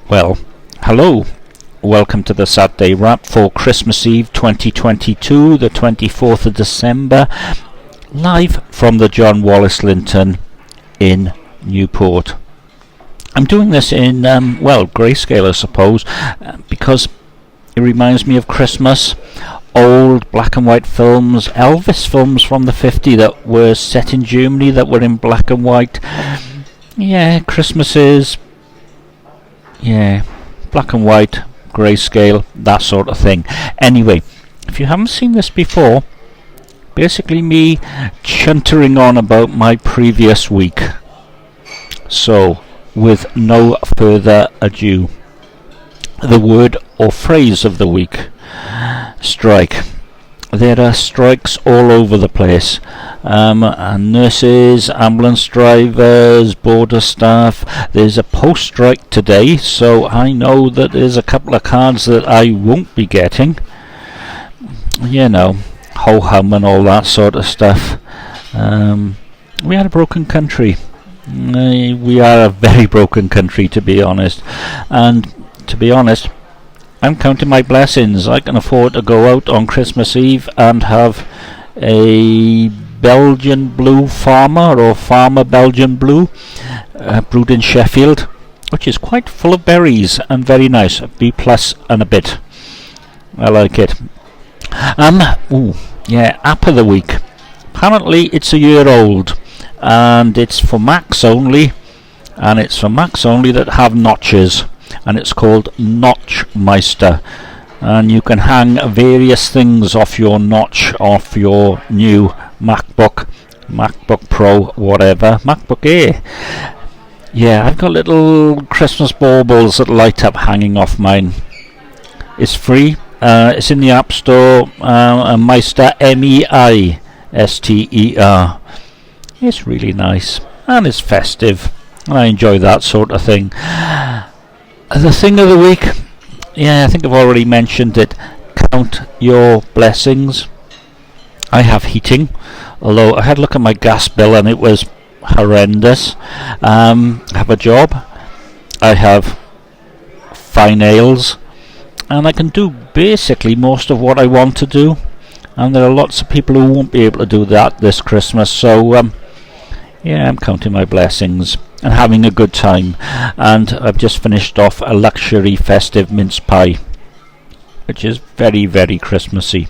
Well, hello. Welcome to the Saturday Wrap for Christmas Eve 2022, the 24th of December, live from the John Wallace Linton in Newport. I'm doing this in, grayscale, I suppose, because it reminds me of Christmas. Old black and white films, Elvis films from the 50s that were set in Germany that were in black and white. Yeah, Christmas is... black and white, grayscale, that sort of thing. Anyway, if you haven't seen this before, basically me chuntering on about my previous week. So, with no further ado, the word or phrase of the week: strike. There are strikes all over the place. And nurses, ambulance drivers, border staff. There's a post-strike today, so I know that there's a couple of cards that I won't be getting. You know, ho-hum and all that sort of stuff. We are a broken country. We are a very broken country, to be honest. And to be honest, I'm counting my blessings. I can afford to go out on Christmas Eve and have a Belgian Blue Farmer, or Farmer Belgian Blue, brewed in Sheffield, which is quite full of berries and very nice. B+ and a bit. I like it. App of the week. Apparently it's a year old, and it's for Macs only, that have notches. And it's called Notchmeister, and you can hang various things off your notch off your new MacBook Pro, whatever, MacBook Air. Yeah, I've got little Christmas baubles that light up hanging off mine. It's free. It's in the App Store. Meister, Meister. It's really nice, and it's festive, and I enjoy that sort of thing. The thing of the week, I think I've already mentioned it. Count your blessings. I have heating, although I had a look at my gas bill and it was horrendous. I have a job. I have fine nails, and I can do basically most of what I want to do. And there are lots of people who won't be able to do that this Christmas. So, I'm counting my blessings and having a good time. And I've just finished off a luxury festive mince pie, which is very, very Christmassy.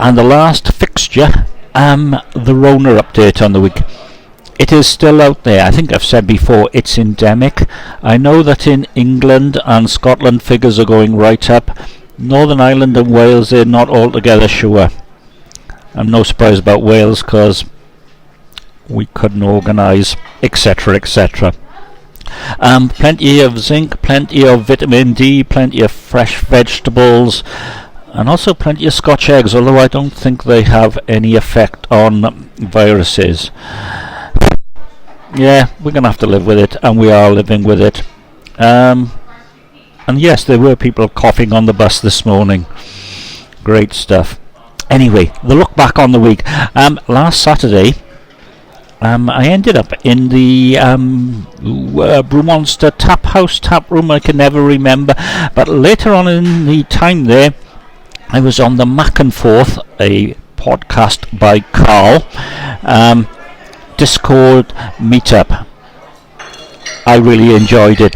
And the last fixture, the Rona update on the week. It is still out there. I think I've said before, it's endemic. I know that in England and Scotland figures are going right up. Northern Ireland and Wales, they're not altogether sure. I'm no surprise about Wales, because we couldn't organise, etc., etc. Plenty of zinc, plenty of vitamin D, plenty of fresh vegetables, and also plenty of Scotch eggs, although I don't think they have any effect on viruses. We're going to have to live with it, and we are living with it. And yes, there were people coughing on the bus this morning. Great stuff. Anyway, the look back on the week. Last Saturday, I ended up in the Brewmonster tap room. I can never remember, but later on in the time there, I was on the Mac and Forth, a podcast by Carl, Discord meetup. I really enjoyed it.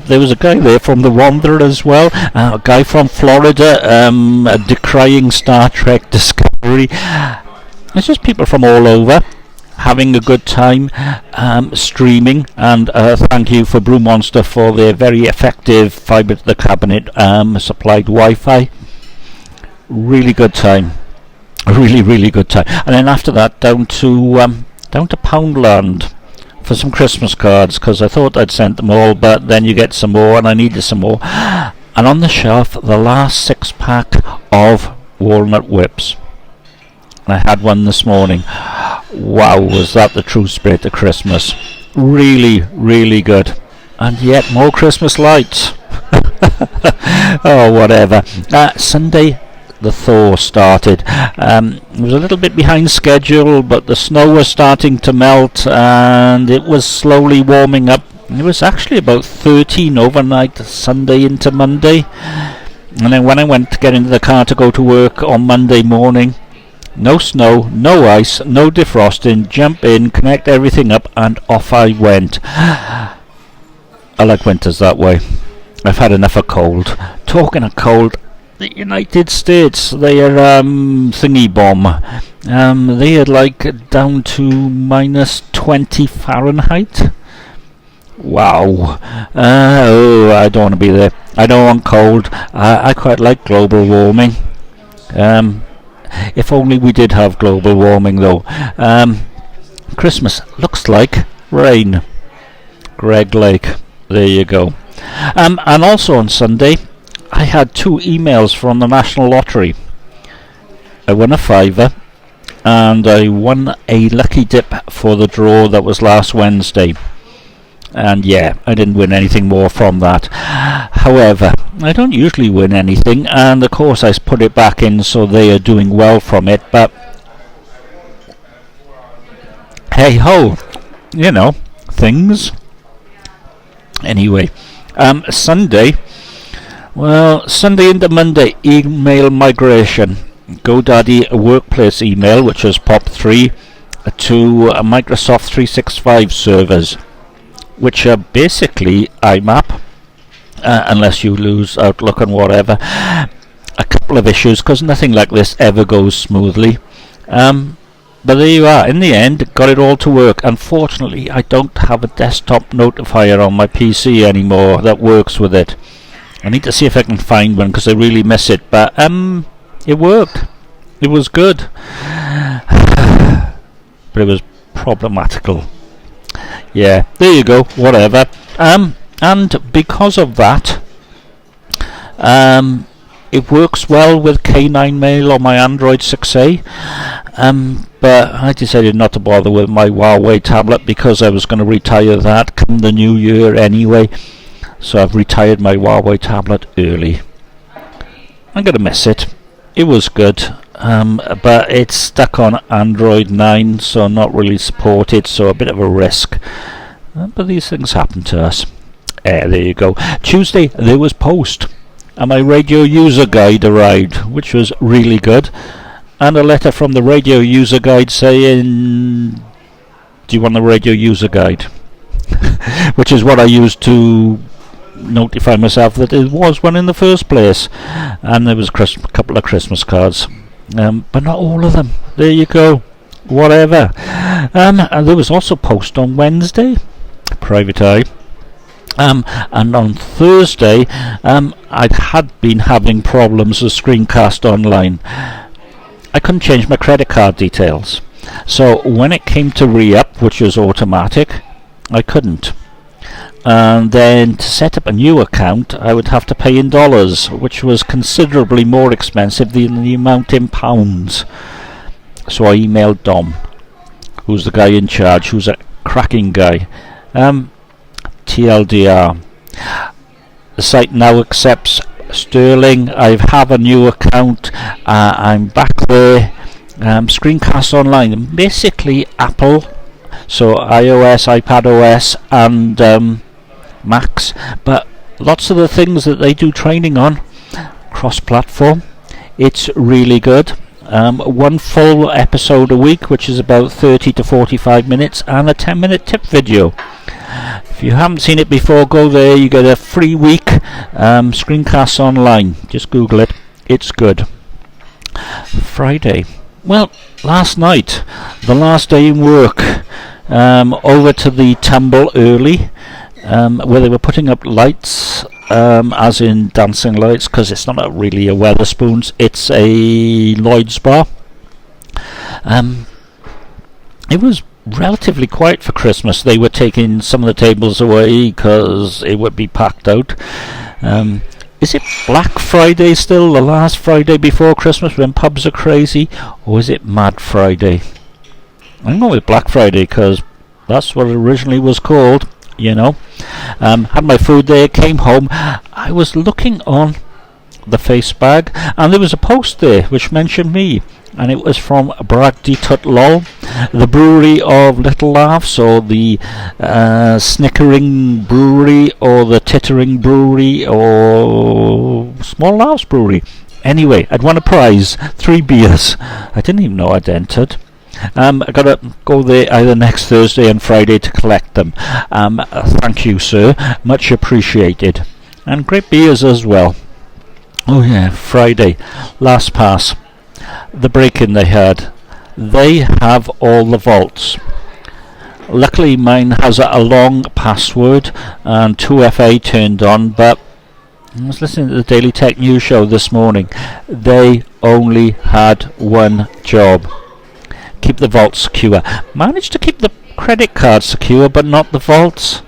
There was a guy there from The Wanderer as well, a guy from Florida, decrying Star Trek Discovery. It's just people from all over having a good time, streaming, and thank you for Brewmonster for their very effective fibre to the cabinet supplied Wi-Fi. Really good time. Really, really good time. And then after that, down to Poundland for some Christmas cards, because I thought I'd sent them all, but then you get some more, and I needed some more. And on the shelf, the last 6-pack of walnut whips. And I had one this morning. Wow, was that the true spirit of Christmas. Really, really good. And yet more Christmas lights. Oh, whatever. Sunday, the thaw started. It was a little bit behind schedule, but the snow was starting to melt, and it was slowly warming up. It was actually about 13 overnight, Sunday into Monday. And then when I went to get into the car to go to work on Monday morning, no snow, no ice, no defrosting, jump in, connect everything up, and off I went. I like winters that way. I've had enough of cold. Talking of cold, the United States, their thingy bomb, they had like down to minus 20 Fahrenheit. Wow. I don't want to be there. I don't want cold. I quite like global warming. If only we did have global warming though. Christmas looks like rain. Greg Lake. There you go. And also on Sunday, I had 2 emails from the National Lottery. I won a $5, and I won a lucky dip for the draw that was last Wednesday. And yeah, I didn't win anything more from that. However, I don't usually win anything, and of course I put it back in so they are doing well from it, but hey ho, you know, things. Anyway, Sunday into Monday, email migration. GoDaddy workplace email, which was POP3, to Microsoft 365 servers, which are basically IMAP, unless you lose Outlook and whatever. A couple of issues, because nothing like this ever goes smoothly. But there you are. In the end, got it all to work. Unfortunately, I don't have a desktop notifier on my PC anymore that works with it. I need to see if I can find one, because I really miss it. But it worked. It was good. But it was problematical. Yeah, there you go. Whatever. And because of that, it works well with K9 Mail on my Android 6A. But I decided not to bother with my Huawei tablet because I was going to retire that come the new year anyway. So I've retired my Huawei tablet early. I'm going to miss it. It was good. But it's stuck on Android 9, so not really supported, so a bit of a risk. But these things happen to us. There you go. Tuesday there was post, and my radio user guide arrived, which was really good, and a letter from the radio user guide saying, do you want the radio user guide? Which is what I used to notify myself that there was one in the first place. And there was a couple of Christmas cards, but not all of them. There you go. Whatever. And there was also post on Wednesday, private eye. And on Thursday, I had been having problems with Screencast Online. I couldn't change my credit card details. So when it came to re-up, which was automatic, I couldn't. And then to set up a new account, I would have to pay in dollars, which was considerably more expensive than the amount in pounds. So I emailed Dom, who's the guy in charge, who's a cracking guy. TLDR. The site now accepts sterling. I have a new account. I'm back there. Screencast Online, basically Apple, so iOS, iPadOS, and Macs. But lots of the things that they do training on, cross-platform. It's really good. One full episode a week, which is about 30 to 45 minutes, and a 10-minute tip video. If you haven't seen it before, go there. You get a free week. Screencasts Online. Just Google it. It's good. Friday. Well, last night, the last day in work, over to the Tumble early, where they were putting up lights, as in dancing lights, because it's not really a Wetherspoons, it's a Lloyd's bar. It was relatively quiet for Christmas. They were taking some of the tables away because it would be packed out. Is it Black Friday still, the last Friday before Christmas when pubs are crazy, or is it Mad Friday? I'm going with Black Friday because that's what it originally was called, you know. Had my food there, came home. I was looking on the face bag, and there was a post there which mentioned me. and it was from Bragdy Tutlol, the brewery of Little Laughs, or the Snickering Brewery, or the Tittering Brewery, or Small Laughs Brewery. Anyway, I'd won a prize, 3 beers. I didn't even know I'd entered. I gotta go there either next Thursday and Friday to collect them. Thank you, sir, much appreciated. And great beers as well. Oh yeah, Friday, last pass. The break-in they had. They have all the vaults. Luckily mine has a long password and 2FA turned on, but I was listening to the Daily Tech News show this morning. They only had one job. Keep the vaults secure. Managed to keep the credit card secure, but not the vaults.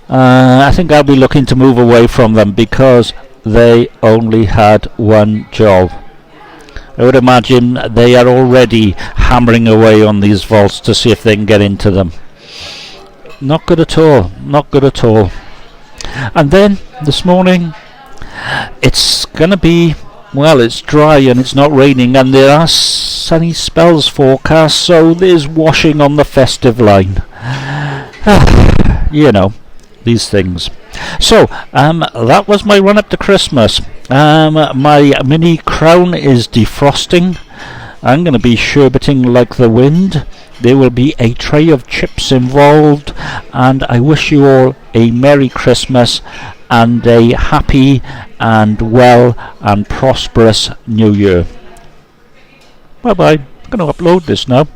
I think I'll be looking to move away from them because they only had one job. I would imagine they are already hammering away on these vaults to see if they can get into them. Not good at all. Not good at all. And then this morning, it's gonna be, well, it's dry and it's not raining, and there are sunny spells forecast, so there's washing on the festive line. You know, these things. So, that was my run up to Christmas. My mini crown is defrosting. I'm going to be sherbeting like the wind. There will be a tray of chips involved, and I wish you all a Merry Christmas and a happy and well and prosperous New Year. Bye bye. I'm going to upload this now.